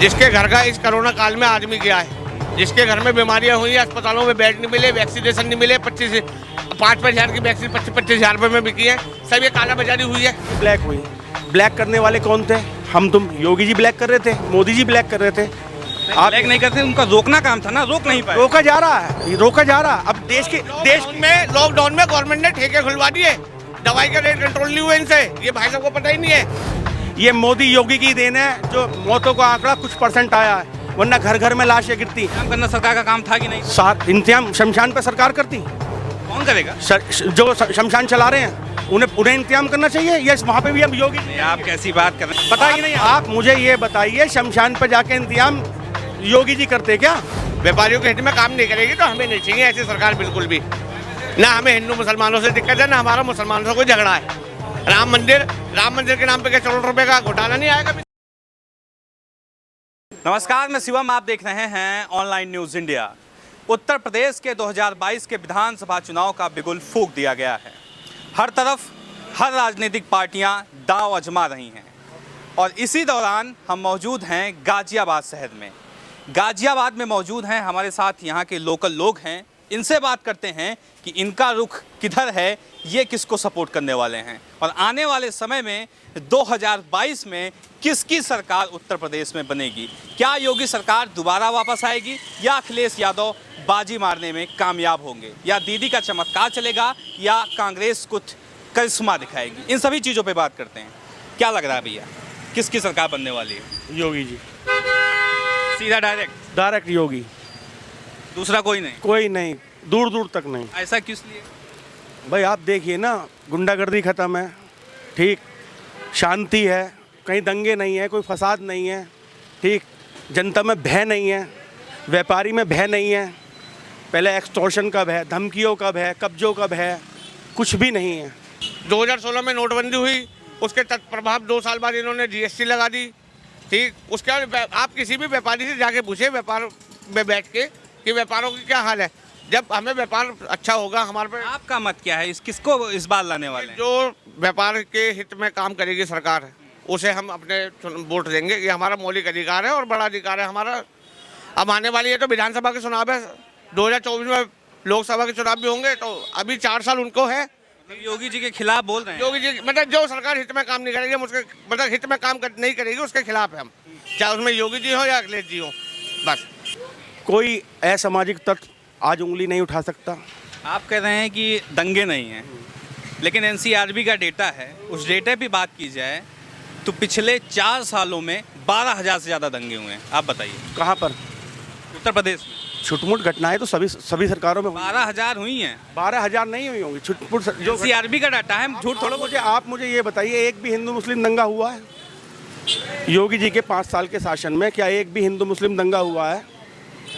जिसके घर का इस कोरोना काल में आदमी गया है, जिसके घर में बीमारियां हुई, अस्पतालों में बेड नहीं मिले, वैक्सीनेशन नहीं मिले, 5-5 हजार की वैक्सीन 25-25 हजार रुपए में बिकी है, सब ये काला बाजारी हुई है। ब्लैक हुई। ब्लैक करने वाले कौन थे? हम तुम। योगी जी ब्लैक कर रहे थे, मोदी जी ब्लैक कर रहे थे। आप ब्लैक नहीं करते, उनका रोकना काम था ना, रोक नहीं पाए। रोका जा रहा है, रोका जा रहा। अब देश लॉकडाउन में गवर्नमेंट ने ठेके खुलवा दिए, दवाई का रेट कंट्रोल नहीं हुआ इनसे, ये भाई साहब को पता ही नहीं है। ये मोदी योगी की देन है जो मौतों का आंकड़ा कुछ % आया है, वरना घर घर में लाशें गिरती। काम करना सरकार का काम था कि नहीं? साथ इंतजाम शमशान पे सरकार करती। कौन करेगा? जो शमशान चला रहे हैं उन्हें इंतजाम करना चाहिए। ये वहाँ पे भी हम योगी जी। आप कैसी बात कर रहे हैं, पता ही नहीं। आप मुझे ये बताइए, शमशान पे जाके इंतजाम योगी जी करते क्या? व्यापारियों के हित में काम नहीं करेगी तो हमें नहीं चाहिए ऐसी सरकार बिल्कुल भी। ना हमें हिंदू मुसलमानों से दिक्कत है, ना हमारा मुसलमानों से कोई झगड़ा है। राम मंदिर के नाम पे क्या करोड़ रुपए का घोटाला नहीं आएगा? नमस्कार, मैं शिवम, आप देख रहे हैं online news India. Uttar Pradesh के 2022 के विधानसभा चुनाव का बिगुल फूंक दिया गया है। हर तरफ हर राजनीतिक पार्टियां दांव आजमा रही हैं और इसी दौरान हम मौजूद हैं गाजियाबाद शहर में। गाजियाबाद में मौजूद हैं, हमारे साथ यहाँ के लोकल लोग हैं। इनसे बात करते हैं कि इनका रुख किधर है, ये किसको सपोर्ट करने वाले हैं और आने वाले समय में 2022 में किसकी सरकार उत्तर प्रदेश में बनेगी। क्या योगी सरकार दोबारा वापस आएगी या अखिलेश यादव बाजी मारने में कामयाब होंगे, या दीदी का चमत्कार चलेगा, या कांग्रेस कुछ करिश्मा दिखाएगी। इन सभी चीज़ों पे बात करते हैं। क्या लग रहा है भैया, किसकी सरकार बनने वाली है? योगी जी, सीधा डायरेक्ट योगी। दूसरा कोई नहीं? कोई नहीं, दूर दूर तक नहीं। ऐसा किस लिए? भाई आप देखिए ना, गुंडागर्दी खत्म है, ठीक, शांति है, कहीं दंगे नहीं है, कोई फसाद नहीं है, ठीक, जनता में भय नहीं है, व्यापारी में भय नहीं है। पहले एक्सटॉर्शन का भय, धमकियों का भय, कब्जों का भय, कुछ भी नहीं है। 2016 में नोटबंदी हुई, उसके तत्प्रभाव 2 साल बाद इन्होंने GST लगा दी, ठीक। उसके बाद आप किसी भी व्यापारी से जाके पूछे व्यापार में बैठ के कि व्यापारों की क्या हाल है। जब हमें व्यापार अच्छा होगा, हमारे पे। आपका मत क्या है, किसको इस बार लाने वाले हैं? जो व्यापार के हित में काम करेगी सरकार, उसे हम अपने वोट देंगे। ये हमारा मौलिक अधिकार है और बड़ा अधिकार है हमारा। अब आने वाली है तो विधानसभा के चुनाव है, 2024 में लोकसभा के चुनाव भी होंगे, तो अभी 4 साल उनको है। योगी जी के खिलाफ बोल रहे हैं? योगी जी मतलब जो सरकार हित में काम नहीं करेगी, हम उसके मतलब हित में काम नहीं करेगी, उसके खिलाफ है हम, चाहे उसमें योगी जी हो या अखिलेश जी हो। बस कोई असामाजिक तत्व आज उंगली नहीं उठा सकता। आप कह रहे हैं कि दंगे नहीं हैं, लेकिन NCRB का डेटा है, उस डेटा पे बात की जाए तो पिछले 4 सालों में 12,000 से ज़्यादा दंगे हुए हैं। आप बताइए कहाँ पर? उत्तर प्रदेश में छुटमुट घटनाएं तो सभी सरकारों में 12,000 हुई हैं। 12,000 नहीं हुई होंगी छुटमुट। जो NCRB का डाटा है, झूठ थोड़ा। आप मुझे ये बताइए, एक भी हिंदू मुस्लिम दंगा हुआ है योगी जी के 5 साल के शासन में? क्या एक भी हिंदू मुस्लिम दंगा हुआ है?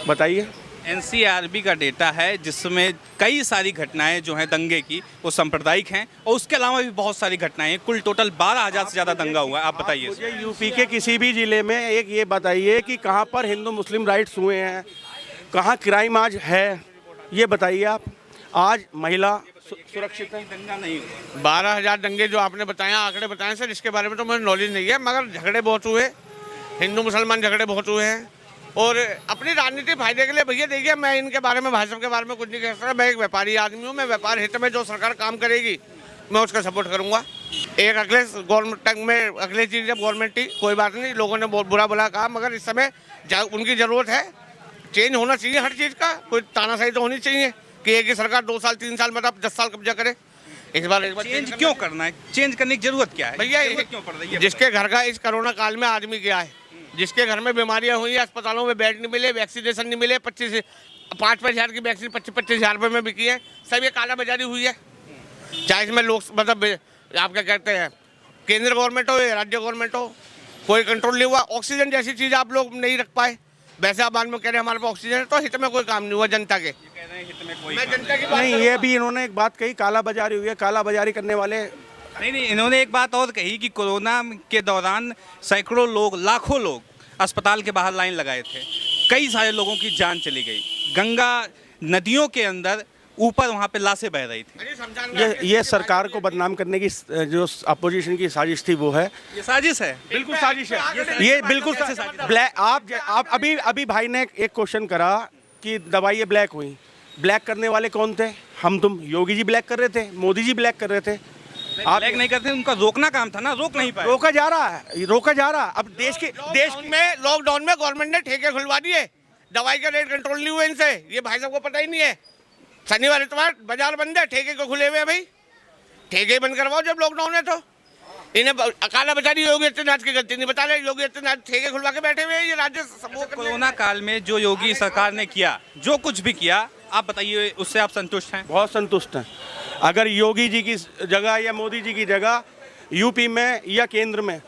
बताइए। NCRB का डेटा है जिसमें कई सारी घटनाएं जो हैं दंगे की, वो सांप्रदायिक हैं और उसके अलावा भी बहुत सारी घटनाएं हैं। कुल टोटल 12,000 से ज़्यादा दंगा हुआ है। आप बताइए। मुझे यूपी के किसी भी जिले में एक ये बताइए कि कहाँ पर हिंदू मुस्लिम राइट्स हुए हैं, कहाँ क्राइम आज है, ये बताइए आप। आज महिला सुरक्षित है, दंगा नहीं हुआ। 12,000 दंगे जो आपने बताया, आंकड़े बताए सर, इसके बारे में तो मुझे नॉलेज नहीं है, मगर झगड़े बहुत हुए, हिंदू मुसलमान झगड़े बहुत हुए हैं। और अपनी राजनीतिक फायदे के लिए, भैया देखिए, मैं इनके बारे में, भाजपा के बारे में कुछ नहीं कह सकता। मैं एक व्यापारी आदमी हूँ, मैं व्यापार हित में जो सरकार काम करेगी मैं उसका सपोर्ट करूँगा। एक अखिलेश गवर्नमेंट में, अखिलेश जी जब गवर्नमेंट थी कोई बात नहीं, लोगों ने बहुत बुरा बुरा कहा, मगर इस समय उनकी ज़रूरत है, चेंज होना चाहिए हर चीज़ का। कोई तानाशाही तो होनी चाहिए कि एक ही सरकार 2 साल 3 साल मतलब 10 साल कब्जा करे। इस बार चेंज क्यों करना है? चेंज करने की जरूरत क्या है भैया? क्यों पड़ रही है? जिसके घर का इस कोरोना काल में आदमी गया है, जिसके घर में बीमारियां हुई, अस्पतालों में बेड नहीं मिले, वैक्सीनेशन नहीं मिले, 5-5 हजार की वैक्सीन 25-25 हजार रुपए में बिकी है, सब ये काला बाजारी हुई है। चाहे इसमें लोग मतलब आप क्या कहते हैं, केंद्र गवर्नमेंट हो या राज्य गवर्नमेंट हो, कोई कंट्रोल नहीं हुआ। ऑक्सीजन जैसी चीज़ आप लोग नहीं रख पाए, वैसे आप बाद में कह रहे हैं हमारे पास ऑक्सीजन है, तो हित में कोई काम नहीं हुआ जनता के। मैं जनता की बात नहीं, ये भी इन्होंने एक बात कही, काला बाजारी हुई है। काला बाजारी करने वाले नहीं, इन्होंने एक बात और कही कि कोरोना के दौरान सैकड़ों लोग, लाखों लोग अस्पताल के बाहर लाइन लगाए थे, कई सारे लोगों की जान चली गई। गंगा नदियों के अंदर ऊपर वहाँ पे लाशें बह रही थी। ये सरकार को बदनाम करने की जो अपोजिशन की साजिश थी वो है। ये साजिश है। बिल्कुल साजिश है, ये बिल्कुल ब्लैक। आप अभी भाई ने एक क्वेश्चन करा कि दवाइयाँ ब्लैक हुई। ब्लैक करने वाले कौन थे? हम तुम। योगी जी ब्लैक कर रहे थे, मोदी जी ब्लैक कर रहे थे। आप ब्लैक नहीं करते, उनका रोकना काम था ना, रोक नहीं पाए। रोका जा रहा है, रोका जा रहा है। अब देश में लॉकडाउन में गवर्नमेंट ने ठेके खुलवा दिए, दवाई का रेट कंट्रोल नहीं हुए इनसे। ये भाई साहब को पता ही नहीं है। शनिवार इतवार बाजार बंद है, ठेके को खुले हुए हैं भाई। ठेके बंद करवाओ जब लॉकडाउन है तो। इन्हें अकाला बचा रही योगी आदित्यनाथ की गलती नहीं बता रहे। योगी आदित्यनाथ ठेके खुलवा के बैठे हुए हैं। ये राज्य कोरोना काल में जो योगी सरकार ने किया, जो कुछ भी किया, आप बताइए उससे आप संतुष्ट हैं? बहुत संतुष्ट हैं। अगर योगी जी की जगह या मोदी जी की जगह यूपी में या केंद्र में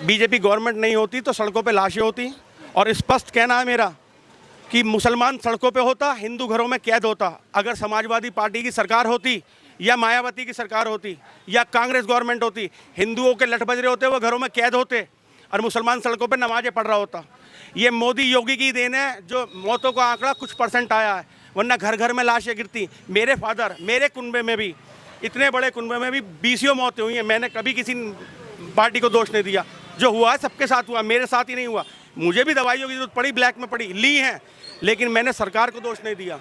बीजेपी गवर्नमेंट नहीं होती तो सड़कों पे लाशें होती। और स्पष्ट कहना है मेरा कि मुसलमान सड़कों पे होता, हिंदू घरों में कैद होता। अगर समाजवादी पार्टी की सरकार होती या मायावती की सरकार होती या कांग्रेस गवर्नमेंट होती, हिंदुओं के लठ बज रहे होते, वो घरों में कैद होते और मुसलमान सड़कों पे नमाजें पढ़ रहा होता। ये मोदी योगी की देन है जो मौतों का आंकड़ा कुछ परसेंट आया है, वरना घर घर में लाशें गिरती। मेरे फादर, मेरे कुनबे में भी, इतने बड़े कुनबे में भी 20 मौतें हुई हैं। मैंने कभी किसी पार्टी को दोष नहीं दिया। जो हुआ है सबके साथ हुआ, मेरे साथ ही नहीं हुआ। मुझे भी दवाइयों की जरूरत पड़ी, ब्लैक में पड़ी, ली हैं, लेकिन मैंने सरकार को दोष नहीं दिया।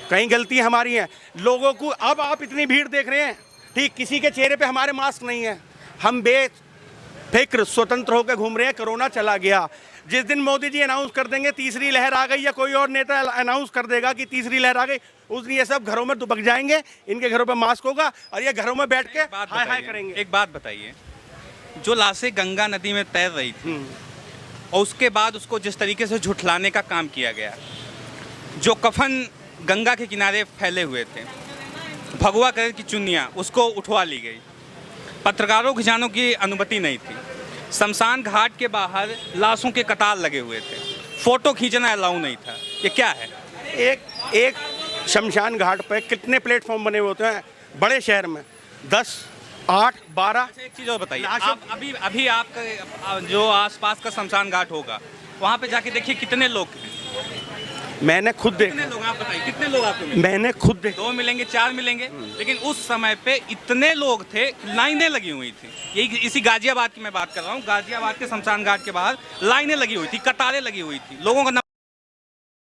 कहीं गलती हमारी है लोगों को। अब आप इतनी भीड़ देख रहे हैं, ठीक, किसी के चेहरे पे हमारे मास्क नहीं है। हम बेफिक्र स्वतंत्र होकर घूम रहे हैं। कोरोना चला गया। जिस दिन मोदी जी अनाउंस कर देंगे तीसरी लहर आ गई, या कोई और नेता अनाउंस कर देगा कि तीसरी लहर आ गई, उस दिन ये सब घरों में दुबक जाएंगे। इनके घरों पे मास्क होगा और ये घरों में बैठ के हाय हाय करेंगे। एक बात बताइए, जो लाशें गंगा नदी में तैर रही थी और उसके बाद उसको जिस तरीके से झुठलाने का काम किया गया, जो कफन गंगा के किनारे फैले हुए थे, भगवा कलर की चुन्नियाँ उसको उठवा ली गई, पत्रकारों की जाने की अनुमति नहीं थी, शमशान घाट के बाहर लाशों के कतार लगे हुए थे, फोटो खींचना अलाउ नहीं था। ये क्या है? एक शमशान घाट पे कितने प्लेटफॉर्म बने हुए होते हैं बड़े शहर में? 10, 8, 12। अच्छा, एक चीज़ और बताइए, आप अभी आपका जो आसपास का शमशान घाट होगा, वहाँ पे जाके देखिए कितने लोग हैं। मैंने खुद देखा। कितने लोग, आप बताइए कितने लोग आपको मिले? मैंने खुद देखा। 2 मिलेंगे, 4 मिलेंगे, लेकिन उस समय पे इतने लोग थे, लाइनें लगी हुई थी। यही इसी गाजियाबाद की मैं बात कर रहा हूँ। गाजियाबाद के शमशान घाट के बाहर लाइनें लगी हुई थी, कतारें लगी हुई थी, लोगों का।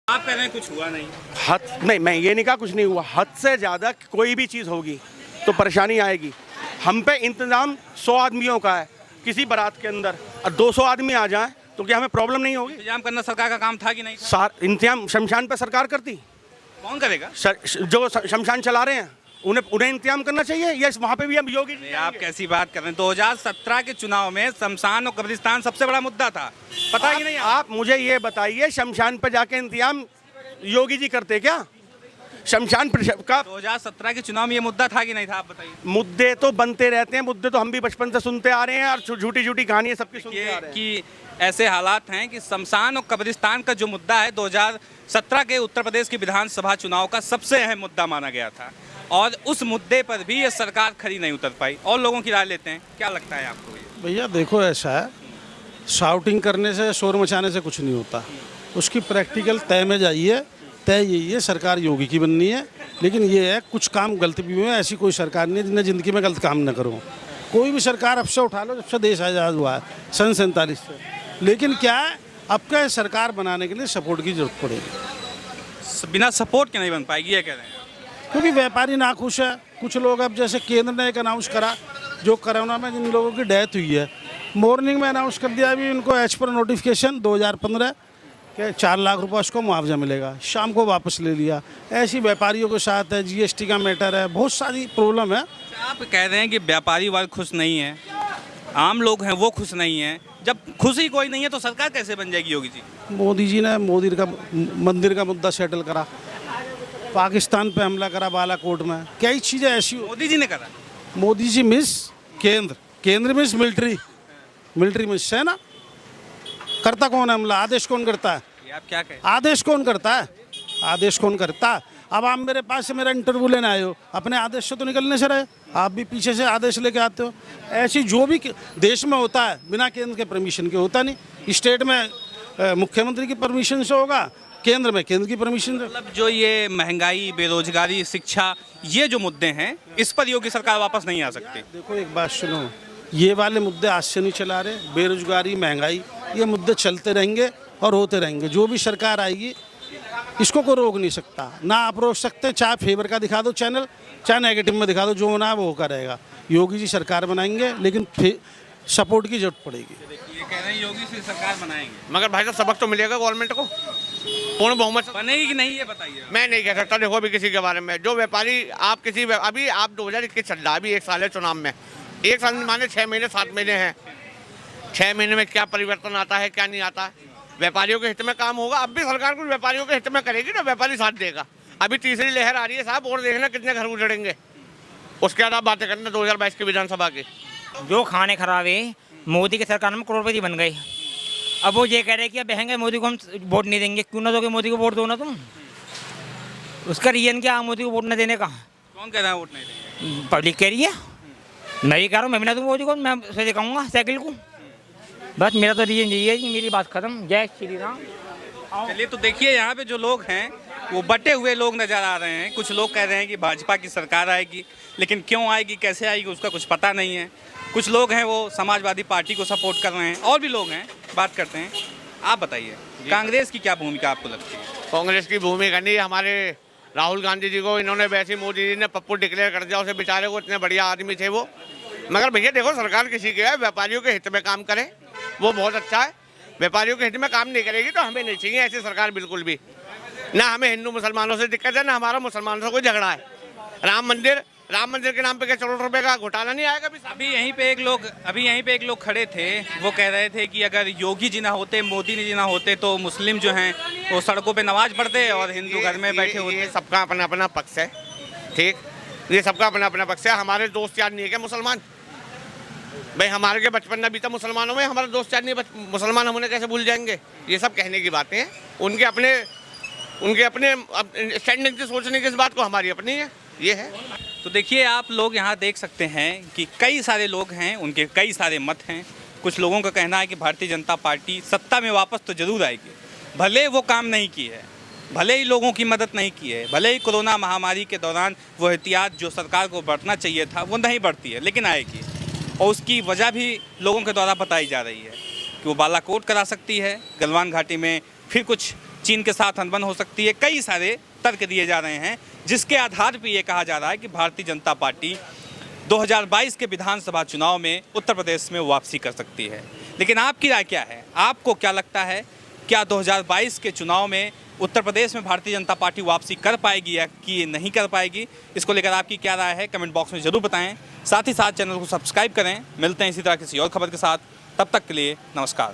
आप कह रहे हैं कुछ हुआ नहीं? हद नहीं, मैं ये नहीं कहा कुछ नहीं हुआ। हद से ज़्यादा कोई भी चीज़ होगी तो परेशानी आएगी। हम पे इंतज़ाम 100 आदमियों का है किसी बारात के अंदर, और 200 आदमी आ जाएं तो क्या हमें प्रॉब्लम नहीं होगी? इंतजाम करना सरकार का काम था कि नहीं? इंतजाम शमशान पे सरकार करती। कौन करेगा? जो शमशान चला रहे हैं उन्हें इंतजाम करना चाहिए। या वहाँ पे भी हम योगी जी। आप कैसी बात कर रहे हैं? 2017 के चुनाव में शमशान और कब्रिस्तान सबसे बड़ा मुद्दा था, पता ही नहीं। आप मुझे ये बताइए, शमशान पे जाके इंतजाम योगी जी करते क्या? शमशान का 2017 के चुनाव में ये मुद्दा था कि नहीं था? आप बताइए। मुद्दे तो बनते रहते हैं, मुद्दे तो हम भी बचपन से सुनते आ रहे हैं और झूठी झूठी कहानियां सबकी सुनते आ रहे हैं कि ऐसे हालात हैं कि शमशान और कब्रिस्तान का जो मुद्दा है 2017 के उत्तर प्रदेश की विधानसभा चुनाव का सबसे अहम मुद्दा माना गया था, और उस मुद्दे पर भी ये सरकार खरी नहीं उतर पाई। और लोगों की राय लेते हैं, क्या लगता है आपको? भैया देखो, ऐसा है, शाउटिंग करने से, शोर मचाने से कुछ नहीं होता। उसकी प्रैक्टिकल तय में जाइए। तय यही है, सरकार योगी की बननी है, लेकिन ये है कुछ काम गलत भी हुए। ऐसी कोई सरकार नहीं है जिन्हें ज़िंदगी में गलत काम न करो। कोई भी सरकार अब से उठा लो, जब से देश आज़ाद हुआ है सन 47 से, लेकिन क्या है, अब क्या सरकार बनाने के लिए सपोर्ट की जरूरत पड़ेगी। बिना सपोर्ट के नहीं बन पाएगी, ये कह रहे हैं? क्योंकि व्यापारी नाखुश है। कुछ लोग, अब जैसे केंद्र ने एक अनाउंस करा, जो कोरोना में जिन लोगों की डेथ हुई है, मॉर्निंग में अनाउंस कर दिया अभी उनको एज पर नोटिफिकेशन 2015 के 4 लाख रुपये उसको मुआवजा मिलेगा, शाम को वापस ले लिया। ऐसी व्यापारियों के साथ है, जीएसटी का मैटर है, बहुत सारी प्रॉब्लम है। आप कह रहे हैं कि व्यापारी वर्ग खुश नहीं है, आम लोग हैं वो खुश नहीं हैं। जब खुशी कोई नहीं है तो सरकार कैसे बन जाएगी योगी जी? मोदी जी ने मंदिर का मुद्दा सेटल करा, पाकिस्तान पे हमला करा बालाकोट में, कई चीज़ें ऐसी। मोदी जी ने करा? मोदी जी मिस केंद्र मिस मिलिट्री मिस है ना। करता कौन है हमला? आदेश कौन करता है? आप क्या कहें? आदेश कौन करता है? आदेश कौन करता है? अब आप मेरे पास से मेरा इंटरव्यू लेने आए हो, अपने आदेश से तो निकलने से रहे। आप भी पीछे से आदेश लेके आते हो। ऐसी जो भी देश में होता है बिना केंद्र के परमिशन के होता नहीं। स्टेट में मुख्यमंत्री की परमिशन से होगा, केंद्र में केंद्र की परमिशन। मतलब जो ये महंगाई, बेरोजगारी, शिक्षा, ये जो मुद्दे हैं, इस पर योगी सरकार वापस नहीं आ सकती। देखो एक बात सुनो, ये वाले मुद्दे आज से नहीं चला रहे। बेरोजगारी, महंगाई, ये मुद्दे चलते रहेंगे और होते रहेंगे। जो भी सरकार आएगी इसको कोई रोक नहीं सकता। ना आप रोक सकते, चाहे फेवर का दिखा दो चैनल, चाहे नेगेटिव में दिखा दो, जो होना है वो होकर रहेगा। योगी जी सरकार बनाएंगे, लेकिन सपोर्ट की जरूरत पड़ेगी। ये कह रहे हैं योगी से सरकार बनाएंगे, मगर भाई साहब सबक तो मिलेगा गवर्नमेंट को, पूर्ण बहुमत से। बनेगी कि नहीं ये बताइए। मैं नहीं कह सकता, देखो अभी किसी के बारे में। जो व्यापारी आप अभी आप 2021 चल रहा है, अभी 1 साल है चुनाव में। 1 साल माने 6 महीने 7 महीने हैं। 6 महीने में क्या परिवर्तन आता है, क्या नहीं आता। व्यापारियों के हित में काम होगा। अब भी सरकार कुछ व्यापारियों के हित में करेगी तो व्यापारी साथ देगा। अभी तीसरी लहर आ रही है साहब, और देखना कितने घर उजड़ेंगे। उसके बाद आप बातें करना 2022 की विधानसभा की। जो खाने खराब है, मोदी की सरकार में करोड़पति बन गए। अब वो ये कह रहे कि अब बहेंगे मोदी को हम वोट नहीं देंगे। क्यों ना दोगे मोदी को वोट, दो ना तुम। उसका रीजन क्या मोदी को वोट न देने का? कौन कह रहा है वोट नहीं देंगे? पब्लिक कह रही है। मैं भी कह रहा हूँ, मैं भी ना दूँ मोदी को, मैं उसे दिखाऊंगा साइकिल को। बस मेरा तो रीजन यही है कि मेरी बात खत्म। जय श्री राम। चलिए, तो देखिए यहाँ पे जो लोग हैं वो बटे हुए लोग नज़र आ रहे हैं। कुछ लोग कह रहे हैं कि भाजपा की सरकार आएगी, लेकिन क्यों आएगी, कैसे आएगी, उसका कुछ पता नहीं है। कुछ लोग हैं वो समाजवादी पार्टी को सपोर्ट कर रहे हैं, और भी लोग हैं, बात करते हैं। आप बताइए, कांग्रेस की क्या भूमिका आपको लगती है? कांग्रेस की भूमिका नहीं, हमारे राहुल गांधी जी को इन्होंने वैसे मोदी जी ने पप्पू डिक्लेयर कर दिया। उसे बेचारे को, इतने बढ़िया आदमी थे वो। मगर भैया देखो, सरकार किसी के है, व्यापारियों के हित में काम करे, वो बहुत अच्छा है। व्यापारियों के हित में काम नहीं करेगी तो हमें नहीं चाहिए ऐसी सरकार, बिल्कुल भी। ना हमें हिंदू मुसलमानों से दिक्कत है, ना हमारा मुसलमानों से कोई झगड़ा है। राम मंदिर के नाम पे क्या करोड़ रुपए का घोटाला नहीं आएगा? अभी यहीं पे एक लोग खड़े थे, वो कह रहे थे कि अगर योगी जी ना होते, मोदी जी ना होते, तो मुस्लिम जो हैं वो सड़कों पे नमाज पढ़ते और हिंदू घर में बैठे होते। ये सबका अपना अपना पक्ष है, ठीक। ये सबका अपना अपना पक्ष है। हमारे दोस्त यार नहीं है क्या मुसलमान? भाई हमारे के बचपन में बीता मुसलमानों में, हमारा दोस्त यार नहीं मुसलमान, हम उन्हें कैसे भूल जाएंगे? ये सब कहने की बातें हैं। उनके अपने स्टैंडिंग से सोचने की इस बात को, हमारी अपनी है, ये है। तो देखिए, आप लोग यहाँ देख सकते हैं कि कई सारे लोग हैं, उनके कई सारे मत हैं। कुछ लोगों का कहना है कि भारतीय जनता पार्टी सत्ता में वापस तो जरूर आएगी, भले वो काम नहीं की है, भले ही लोगों की मदद नहीं की है, भले ही कोरोना महामारी के दौरान वो एहतियात जो सरकार को बरतना चाहिए था वो नहीं बरती है, लेकिन आएगी। और उसकी वजह भी लोगों के द्वारा बताई जा रही है कि वो बालाकोट करा सकती है, गलवान घाटी में फिर कुछ चीन के साथ अनबन हो सकती है। कई सारे तर्क दिए जा रहे हैं, जिसके आधार पर यह कहा जा रहा है कि भारतीय जनता पार्टी 2022 के विधानसभा चुनाव में उत्तर प्रदेश में वापसी कर सकती है। लेकिन आपकी राय क्या है? आपको क्या लगता है, क्या 2022 के चुनाव में उत्तर प्रदेश में भारतीय जनता पार्टी वापसी कर पाएगी या कि नहीं कर पाएगी? इसको लेकर आपकी क्या राय है, कमेंट बॉक्स में ज़रूर बताएं। साथ ही साथ चैनल को सब्सक्राइब करें। मिलते हैं इसी तरह किसी और खबर के साथ, तब तक के लिए नमस्कार।